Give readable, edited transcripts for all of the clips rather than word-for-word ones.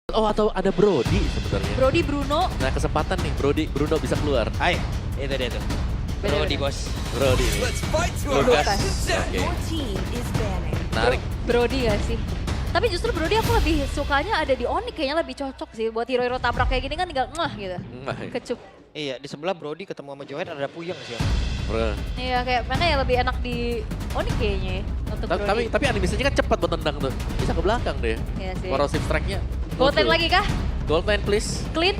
Oh atau ada Brody sebenarnya. Brody, Bruno. Nah kesempatan nih Bruno bisa keluar. Hai, itu dia tuh. Brody bos. Brody nih. Lucas. Oke. Menarik. Brody gak sih? Tapi justru Brody aku lebih sukanya ada di Onyx, kayaknya lebih cocok sih. Buat hero-hero tabrak kayak gini kan tinggal gitu. Kecup. Iya, di sebelah Brody ketemu sama Johet ada Puyeng sih. Bro. Iya kayak mana ya lebih enak di Onyx kayaknya ya, untuk Brody. Tapi animasinya kan cepat buat tendang tuh. Bisa ke belakang deh. Iya sih. Corrosive strike-nya. Gold lane lagi kah? Gold lane please. Clean?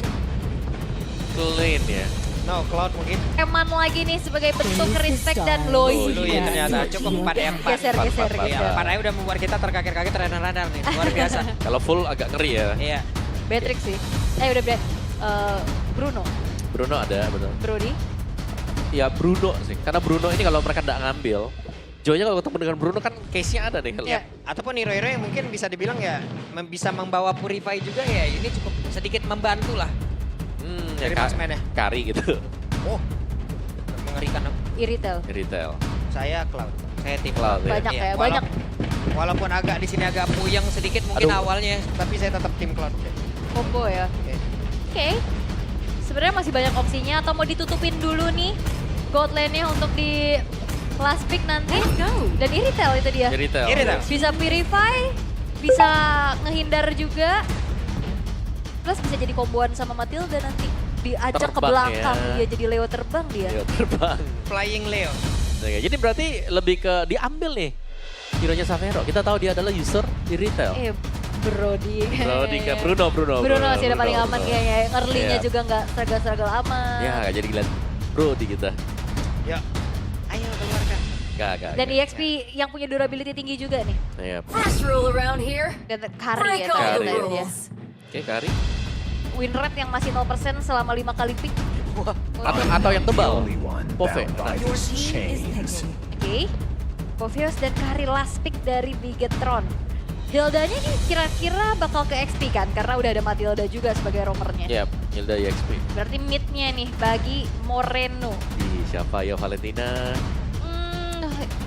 Clean ya. No, Cloud mungkin. Eman lagi nih sebagai bentuk respect dan loy. Dulu ya ternyata cukup 4-4. Geser. Iya, 4 udah membuat kita terkaget-kaget radar-radar nih. Luar biasa. Kalau full agak ngeri ya. Iya. Beatrix sih. Udah Bruno. Bruno ada betul. Brody. Ya Bruno sih. Karena Bruno ini kalau mereka nggak ngambil. Joy-nya kalau ketemu dengan Bruno kan case-nya ada nih. Ya, ataupun hero-hero yang mungkin bisa dibilang ya bisa membawa Purify juga ya. Ini cukup sedikit membantu lah. Ya Dari marksman-nya. Kari gitu. Oh, mengerikan. Iritel. Retail. Saya Cloud. Saya tim Cloud ya. Banyak Iya, ya, banyak. Walaupun agak di sini agak puyeng sedikit mungkin Aduh. awalnya, tapi saya tetap tim Cloud. Combo ya. Oke. Sebenarnya masih banyak opsinya atau mau ditutupin dulu nih gold lane-nya untuk di last pick nanti. Dan Iritel itu dia. Retail. Iritel. Bisa purify, bisa ngehindar juga. Plus bisa jadi komboan sama Matilda nanti. Diajak ke Terbang belakang, ya. dia jadi Leo terbang dia. Iya, terbang. Flying Leo. Oke, jadi berarti lebih ke diambil nih hero-nya Savero. Kita tahu dia adalah user di retail. Brody. Brody ke Bruno. Bruno sih udah paling aman Bruno. kayaknya. Early-nya Iya. juga nggak struggle-struggle aman. Ya nggak jadi gila Brody kita. Ya. Ayo keluarkan. Gak. Dan EXP yang punya durability tinggi juga nih. Iya. First rule around here, Dan Kari break ya all Kari. the tadi dia. rules. Oke, Kari. Win rate yang masih 0% selama 5 kali pick. Atau yang tebal. Pove. Your team is picking. Oke. Povios dan Kari last pick dari Bigetron. Hildanya nih kira-kira bakal ke XP kan? Karena udah ada Matilda juga sebagai roamernya. Yap, Hilda EXP. Berarti mid-nya nih bagi Moreno. Siapa ya Valentina?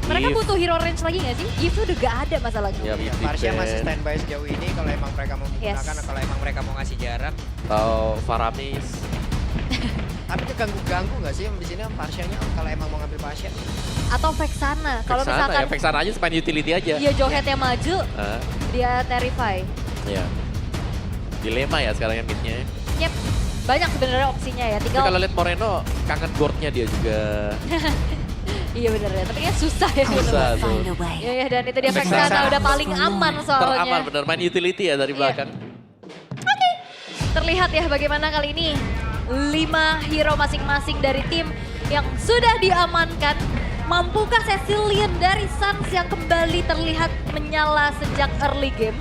Mereka Eve. butuh hero range lagi gak sih? Eve udah gak ada masalahnya. Ya, Ya, Big Marsha Ben. masih standby sejauh ini kalau emang mereka mau menggunakan, Yes. kalau emang mereka mau ngasih jarak. Atau Faramis. Tapi itu ganggu-ganggu nggak sih di sini Marsha-nya kalau emang mau ngambil pasien? Atau Vexana. Kalau Vexana misalkan ya, Vexana aja main utility aja. dia Johet yang maju, Ah, dia Terrify. ya. Dilema ya sekarang yang midnya. Yep. Banyak sebenarnya opsinya ya. Tapi Tinggal kalau lihat Moreno, kangen boardnya dia juga. iya bener ya. Tapi kayaknya susah ya. Susah tuh. Find a way. Iya dan itu dia Vexana. Vexana udah paling aman soalnya. Teraman bener, main utility ya dari Iya. belakang. Terlihat ya bagaimana kali ini 5 hero masing-masing dari tim yang sudah diamankan. Mampukah Cecilian dari Suns yang kembali terlihat menyala sejak early game?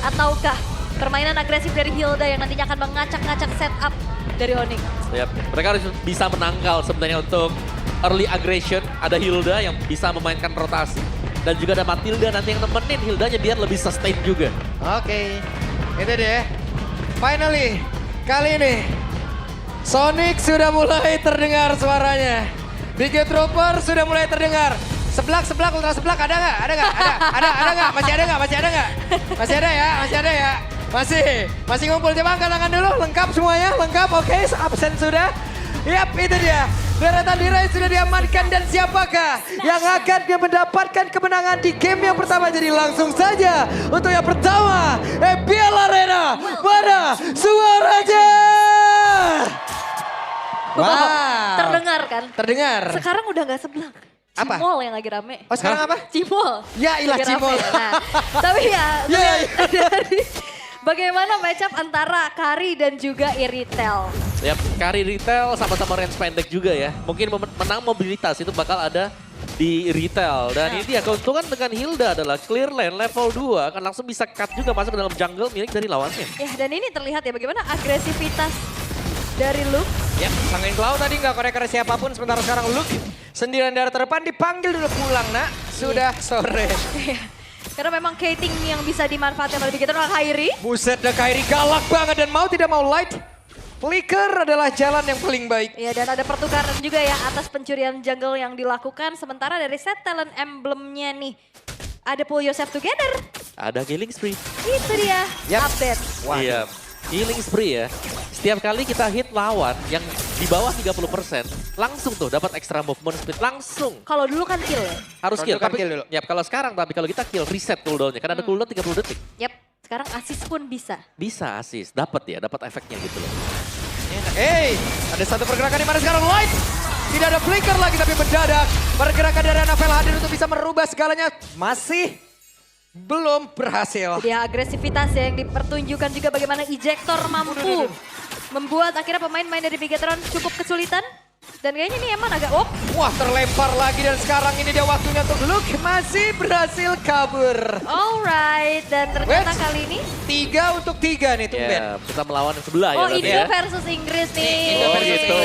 Ataukah permainan agresif dari Hilda yang nantinya akan mengacak-ngacak setup dari Onyx? Yap, mereka harus bisa menangkal sebenarnya untuk early aggression. Ada Hilda yang bisa memainkan rotasi. Dan juga ada Matilda nanti yang nemenin Hildanya biar lebih sustain juga. Oke, itu deh. Finally, kali ini Sonic sudah mulai terdengar suaranya. Biget Trooper sudah mulai terdengar. Seblak, ultra seblak ada nggak? Ada nggak? Ada nggak? Masih ada nggak? Masih ada nggak? Masih ada ya? Masih ngumpul. Coba angkat tangan dulu, lengkap semuanya, lengkap. Oke, absen sudah. Yap, itu dia. Deretan Dirai sudah diamankan dan siapakah yang akan mendapatkan kemenangan di game yang pertama? Jadi langsung saja untuk yang pertama, EPL Arena. Mana suaranya? Wow. Terdengar kan? Terdengar. Sekarang udah nggak seblak. Apa? Cimol yang lagi rame. Oh sekarang apa? Cimol. Ya ilah Lagi rame. Cimol. Nah, tapi ya, Ya, dari bagaimana matchup antara Kari dan juga Iritel? Yap, Kari retail sama-sama range pendek juga ya. Mungkin menang mobilitas itu bakal ada di retail. Dan ini dia keuntungan dengan Hilda adalah clear lane level 2 akan langsung bisa cut juga masuk ke dalam jungle milik dari lawannya. Ya dan ini terlihat ya bagaimana agresivitas dari Luke. Ya, Sangin Cloud tadi nggak korek siapapun. Sementara sekarang Luke sendirian dari terdepan dipanggil dulu pulang nak. Sudah sore. Karena memang Kating yang bisa dimanfaatkan oleh Bigetron oleh Kairi. Buset dah Kairi galak banget dan mau tidak mau light. Flicker adalah jalan yang paling baik. Ya dan ada pertukaran juga ya atas pencurian jungle yang dilakukan. Sementara dari set talent emblemnya nih. Ada Pull Yourself Together. Ada killing spree. Itu dia Yap. update. Wah, Iya. Healing spree ya. Setiap kali kita hit lawan yang di bawah 30%, langsung tuh dapat extra movement speed. Langsung. Kalau dulu kan kill ya? Harus Kalau kill. dulu kan Tapi, kill dulu. ya, kalau sekarang, tapi kalau kita kill, reset cooldownnya. Karena ada cooldown 30 detik. Yap, sekarang assist pun bisa. Bisa assist, dapat ya, dapat efeknya gitu loh. Hey, ada satu pergerakan di mana sekarang Light. Tidak ada flicker lagi tapi mendadak. Pergerakan dari Anavel hadir untuk bisa merubah segalanya. Masih belum berhasil. Jadi agresivitas ya yang dipertunjukkan juga bagaimana ejector mampu membuat akhirnya pemain-pemain dari Bigetron cukup kesulitan. Dan kayaknya ini Eman agak Wah, terlempar lagi dan sekarang ini dia waktunya untuk Luke masih berhasil kabur. alright. Dan ternyata Wait. kali ini 3 untuk 3 nih tumben. Iya, kita melawan yang sebelah ya oh berarti Indo ya. versus Inggris nih. Indo versus gitu.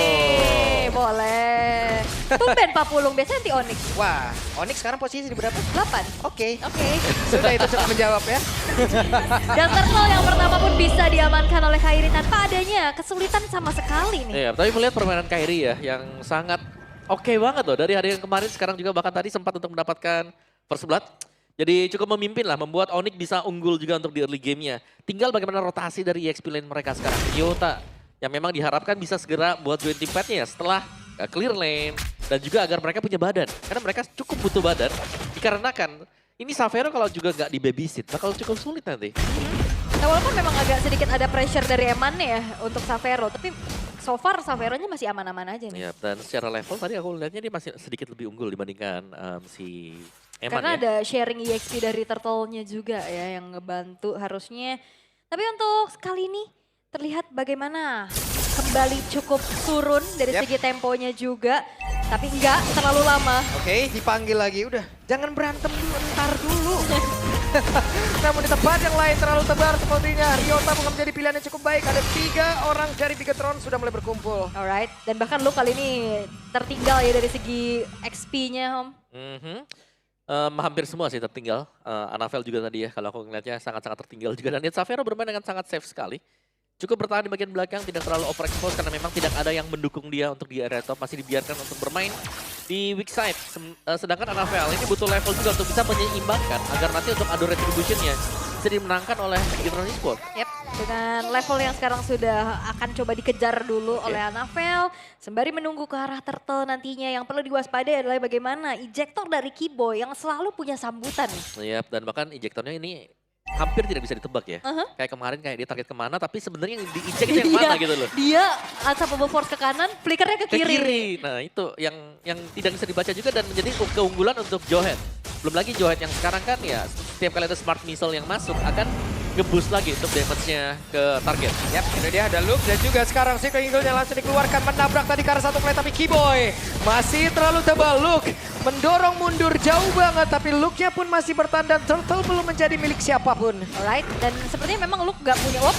Boleh. Tumben Pak Pulung, biasanya anti Onyx. Wah, Onyx sekarang posisi di berapa? 8. Oke. Oke. Sudah itu cukup menjawab ya. Dan Turtle yang pertama pun bisa diamankan oleh Kairi tanpa adanya kesulitan sama sekali nih. Iya, tapi melihat permainan Kairi ya yang sangat oke banget loh. Dari hari yang kemarin sekarang juga bahkan tadi sempat untuk mendapatkan first blood. Jadi cukup memimpin lah, membuat Onyx bisa unggul juga untuk di early game-nya. Tinggal bagaimana rotasi dari EXP lane mereka sekarang. Yota yang memang diharapkan bisa segera buat join team fight-nya ya setelah clear lane. Dan juga agar mereka punya badan. Karena mereka cukup butuh badan. Dikarenakan ini Xavero kalau juga nggak di babysit bakal cukup sulit nanti. Nah, walaupun memang agak sedikit ada pressure dari Eman ya untuk Xavero, tapi so far Xaveronya masih aman-aman aja nih. Ya, dan secara level tadi aku lihatnya dia masih sedikit lebih unggul dibandingkan si Eman Karena ya. ada sharing EXP dari Turtle-nya juga ya yang ngebantu harusnya. Tapi untuk kali ini terlihat bagaimana kembali cukup turun dari Yep. segi temponya juga. Tapi enggak terlalu lama. Oke, dipanggil lagi. Udah, jangan berantem dulu, entar dulu. Namun di tempat yang lain terlalu tebar sepertinya. Ryota bukan menjadi pilihan yang cukup baik. Ada 3 orang dari Bigetron sudah mulai berkumpul. Alright, dan bahkan lu kali ini tertinggal ya dari segi XP-nya, Om. Hampir semua sih tertinggal. Anavel juga tadi ya, kalau aku ngeliatnya sangat-sangat tertinggal juga. Dan Xavero bermain dengan sangat safe sekali. Cukup bertahan di bagian belakang, tidak terlalu overexpose karena memang tidak ada yang mendukung dia untuk di area top. Masih dibiarkan untuk bermain di weak side. Sedangkan Anavel ini butuh level juga untuk bisa menyeimbangkan agar nanti untuk adu retribution-nya bisa dimenangkan oleh Bigetron Esports. Yep, dengan level yang sekarang sudah akan coba dikejar dulu oleh Anavel. Sembari menunggu ke arah Turtle nantinya. Yang perlu diwaspadai adalah bagaimana ejector dari Kiboy yang selalu punya sambutan. Yap, dan bahkan ejektornya ini hampir tidak bisa ditebak ya. Uh-huh. Kayak kemarin kayak dia target kemana, tapi sebenarnya yang di-eject itu yang mana gitu loh. Dia unstoppable force ke kanan, flickernya ke Ke kiri. kiri. Nah itu yang tidak bisa dibaca juga dan menjadi keunggulan untuk Johet. Belum lagi Johet yang sekarang kan ya setiap kali ada smart missile yang masuk akan nge-boost lagi untuk damage-nya ke target. Yap, ini dia ada Luke dan juga sekarang si Eagle-nya langsung dikeluarkan menabrak tadi ke arah satu play tapi Kiboy masih terlalu tebal. Luke mendorong mundur jauh banget tapi Luke-nya pun masih bertahan dan Turtle belum menjadi milik siapapun. Alright, dan sepertinya memang Luke gak punya op.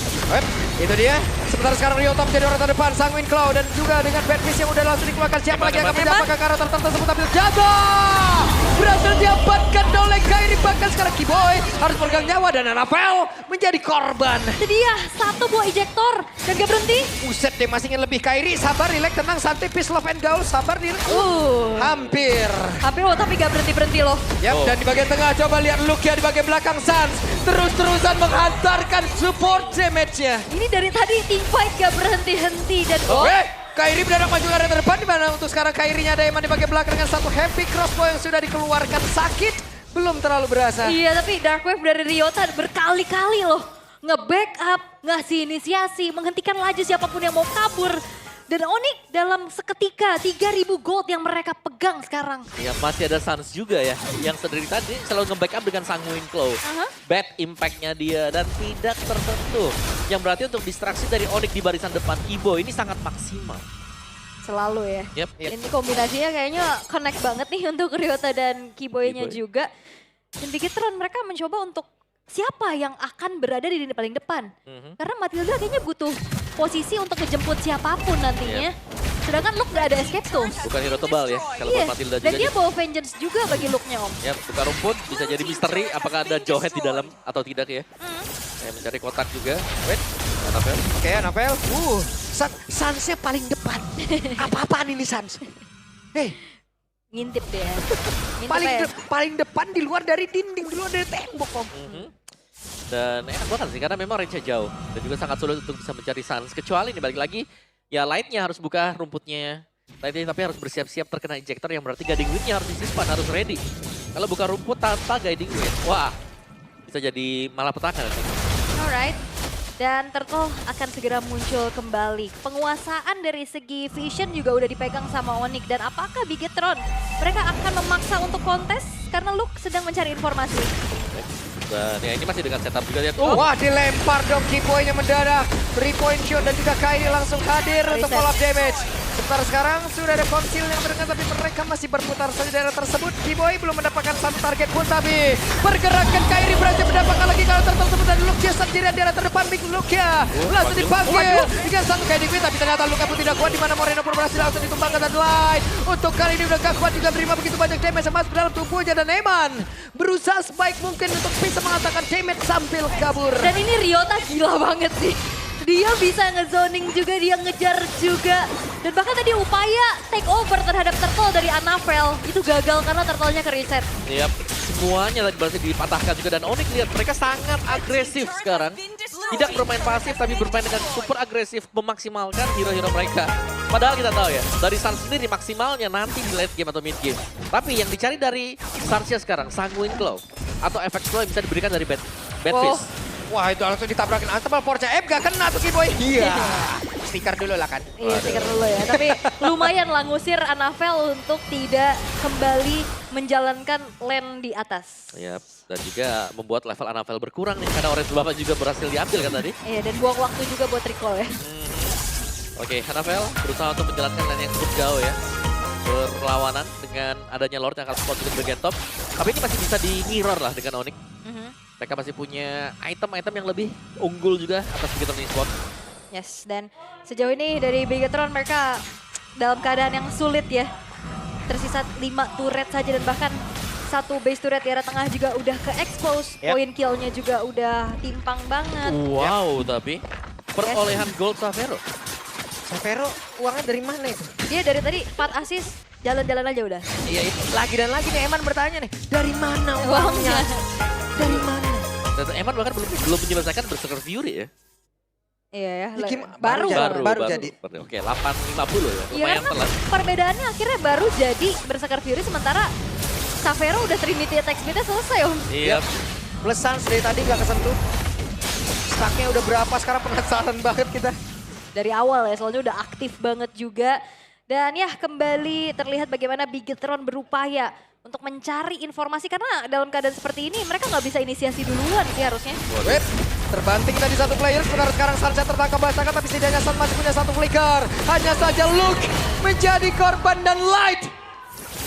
Itu dia. Sementara sekarang Ryota menjadi orang terdepan. Sanguine Claw dan juga dengan Bad Fish yang udah langsung dikeluarkan. Siapa lagi yang akan mendapatkan karakter tersebut tapi jaga! Berhasil diamankan oleh Kairi. Bahkan sekarang Kiboy harus pegang nyawa dan Anavel menjadi korban. Itu dia, satu buah ejector dan gak berhenti. Uset deh masih ingin lebih Kairi. Sabar, relax, tenang, santai, peace, love, and gaul. Sabar diri. Hampir. Hampir loh, tapi gak berhenti-berhenti loh. Yap, dan di bagian tengah coba lihat Luke ya di bagian belakang Sans. Terus-terusan menghantarkan support damage-nya. Ini dari tadi team fight gak berhenti-henti dan Kairi mendadak maju ke area terdepan di mana untuk sekarang Kairinya ada Eman di bagian belakang dengan satu heavy crossbow yang sudah dikeluarkan sakit. Belum terlalu berasa. Iya, tapi Dark Wave dari Ryota berkali-kali loh nge-backup, ngasih inisiasi, menghentikan laju siapapun yang mau kabur. Dan Onyx dalam seketika 3.000 gold yang mereka pegang sekarang. Ya masih ada Sans juga ya, yang sedari tadi selalu nge-backup dengan Sanguine Claw. Bad impact-nya dia dan tidak tersentuh. Yang berarti untuk distraksi dari Onyx di barisan depan Kiboy ini sangat maksimal. Selalu ya. Yep. Ini kombinasinya kayaknya connect banget nih untuk Ryota dan Kiboy-nya Kiboy. juga. Dan Bigetron mereka mencoba untuk siapa yang akan berada di lini paling depan. Karena Matilda kayaknya butuh posisi untuk ngejemput siapapun nantinya. Sedangkan Luke gak ada escape tuh. Bukan hero tebal ya, kalau buat Matilda Dan juga. dia bawa vengeance juga bagi Luke-nya Om. Ya, buka rumput bisa jadi misteri apakah ada Johet di dalam atau tidak ya. Mencari kotak juga. Wait, Anavel. Oke, Anavel. Sansnya paling depan. Apa-apaan ini Sans? Hei, Ngintip deh. Ngintip ya. paling depan di luar dari dinding, di luar dari tembok, Om. Dan enak banget sih karena memang range-nya jauh. Dan juga sangat sulit untuk bisa mencari Suns. Kecuali nih balik lagi, ya Light-nya harus buka rumputnya. Light-nya tapi harus bersiap-siap terkena ejector yang berarti guiding wind-nya harus disimpan, harus ready. Kalau buka rumput tanpa guiding wind, wah bisa jadi malapetaka nanti. Alright. Dan Turtle akan segera muncul kembali. Penguasaan dari segi vision juga udah dipegang sama Onyx. Dan apakah Bigetron mereka akan memaksa untuk kontes? Karena Luke sedang mencari informasi. Dan ya ini masih dengan setup juga lihat. Wah, dilempar dong Keyboy-nya mendadak. 3-point shot dan juga Kairi langsung hadir untuk Reset. follow up damage. Sementara sekarang sudah ada konsil yang terdekat tapi mereka masih berputar saja di daerah tersebut. Keyboy belum mendapatkan satu target pun tapi pergerakan Kairi berhasil mendapatkan lagi kalau Turtle sebentar Lukia sendirian di daerah terdepan. Big Lukia langsung dipanggil dengan satu guiding wind tapi ternyata Luka pun tidak kuat di mana Moreno pun berhasil langsung ditumbangkan dan Light. Untuk kali ini udah gak kuat juga menerima begitu banyak damage yang masuk dalam tubuhnya dan Eman berusaha sebaik mungkin untuk bisa mengatakan damage sambil kabur. Dan ini Ryota gila banget sih. Dia bisa ngezoning juga, dia ngejar juga. Dan bahkan tadi upaya take over terhadap Turtle dari Anavel itu gagal karena Turtle-nya ke reset. Yap, semuanya tadi berhasil dipatahkan juga. Dan Onyx lihat mereka sangat agresif sekarang. Tidak bermain pasif tapi bermain dengan super agresif memaksimalkan hero-hero mereka. Padahal kita tahu ya, dari Suns sendiri maksimalnya nanti di late game atau mid game. Tapi yang dicari dari Suns-nya sekarang, Sanguine Glow. Atau efek glow yang bisa diberikan dari Bad Fist. Wah, itu langsung ditabrakin Antebal Porca F gak kena tuh Keyboy. Iya. Stiker dulu lah kan. Iya, stiker dulu ya. Tapi lumayan lah ngusir Anavel untuk tidak kembali menjalankan lane di atas. Yap, dan juga membuat level Anavel berkurang nih. Karena Orange Bapak juga berhasil diambil kan tadi. Iya, dan buang waktu juga buat recall ya. Oke, Anavel berusaha untuk menjalankan lane yang cukup jauh ya. Berlawanan dengan adanya Lord yang akan support untuk bagian top. Tapi ini masih bisa di-mirror lah dengan Onyx. Mereka masih punya item-item yang lebih unggul juga atas Bigetron Esports. Yes, dan sejauh ini dari Bigetron mereka dalam keadaan yang sulit ya. Tersisa 5 turret saja dan bahkan satu base turret di arah tengah juga udah ke-expose. Yep. Poin kill-nya juga udah timpang banget. Wow, tapi perolehan gold Savero. Savero uangnya dari mana itu? Dia dari tadi 4 assist, jalan-jalan aja udah. Iya itu lagi dan lagi nih Eman bertanya nih. Dari mana uangnya? Dari mana? Dan Eman bahkan belum menyelesaikan Berserker Fury ya. Iya ya, Ya, baru. baru jadi. Oke, 850 ya. Iya Lumayan karena telat. perbedaannya akhirnya baru jadi Berserker Fury sementara Savero udah Trinity attack speed-nya selesai om. Iya. Plus Suns dari tadi gak kesentuh. Stacknya udah berapa sekarang penasaran banget kita. Dari awal ya, soalnya udah aktif banget juga. Dan ya kembali terlihat bagaimana Bigetron berupaya untuk mencari informasi karena dalam keadaan seperti ini mereka nggak bisa inisiasi duluan sih harusnya. Wait, terbanting tadi satu player, sebentar sekarang Sarja tertangkap basakan tapi setidaknya Sun masih punya satu flicker. Hanya saja Luke menjadi korban dan Light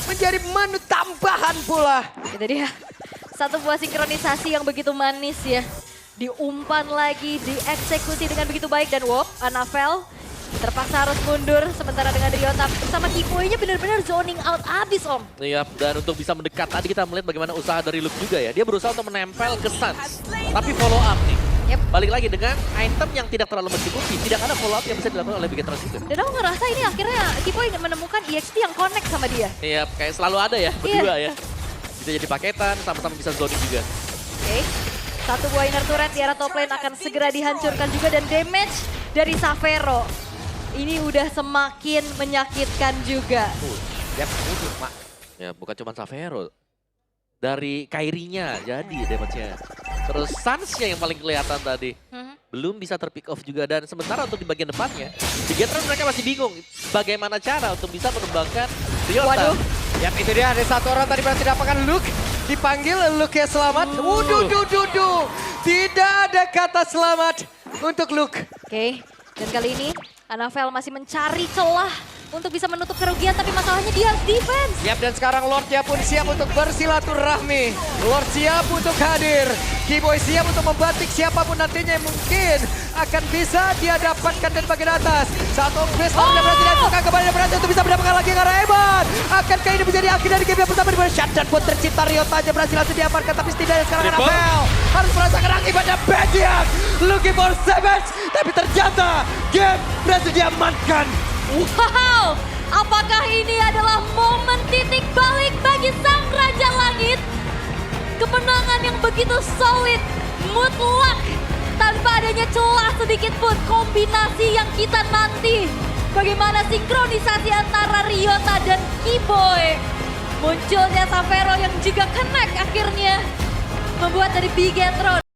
menjadi menu tambahan pula. Itu dia, satu buah sinkronisasi yang begitu manis ya. Diumpan lagi, dieksekusi dengan begitu baik dan Wop, Anavel terpaksa harus mundur sementara dengan Ryota bersama Keyboy-nya benar-benar zoning out abis om. Iya, dan untuk bisa mendekat tadi kita melihat bagaimana usaha dari Luke juga ya. Dia berusaha untuk menempel ke Suns, tapi follow up nih. Yep. Balik lagi dengan item yang tidak terlalu mencukupi, tidak ada follow up yang bisa dilakukan oleh Bigetron juga. Dan aku ngerasa ini akhirnya Keyboy menemukan EXP yang connect sama dia. Iya, kayak selalu ada ya, berdua ya. Bisa jadi paketan, sama-sama bisa zoning juga. Oke, satu buah inner turret di arah top lane akan segera dihancurkan juga dan damage dari Savero. Ini udah semakin menyakitkan juga. Ya, itu Mak. Ya, bukan cuma Savero. Dari Kairinya jadi damage-nya. Terus Suns-nya yang paling kelihatan tadi. Belum bisa terpick off juga. Dan sementara untuk di bagian depannya, Bigetron mereka masih bingung bagaimana cara untuk bisa mengembangkan Ryota. Waduh. Ya itu dia ada satu orang tadi berhasil dapatkan Luke. Dipanggil Luke ya selamat. Wuduh. Tidak ada kata selamat untuk Luke. Oke, dan kali ini Anavel masih mencari celah untuk bisa menutup kerugian, tapi masalahnya dia harus defense. Yap, dan sekarang Lordnya pun siap untuk bersilaturahmi. Lord siap untuk hadir. Keyboy siap untuk membatik siapapun nantinya yang mungkin akan bisa dia dapatkan dari bagian atas. Satu base Lord yang berhasil dilakukan kembali berhasil untuk bisa mendapatkan lagi arah Eman. Akankah ini menjadi akhir dari game yang pertama di mana shutdown pun tercipta. Ryota aja berhasil langsung diamankan, tapi setidaknya sekarang Anavel harus merasakan akibatnya Bediak. Looking for savage, tapi ternyata game berhasil diamankan. Wow, apakah ini adalah momen titik balik bagi sang Raja Langit? Kemenangan yang begitu solid mutlak tanpa adanya celah sedikit pun. Kombinasi yang kita nanti. Bagaimana sinkronisasi antara Ryota dan Kiboy. Munculnya Savero yang juga connect akhirnya. Membuat dari Bigetron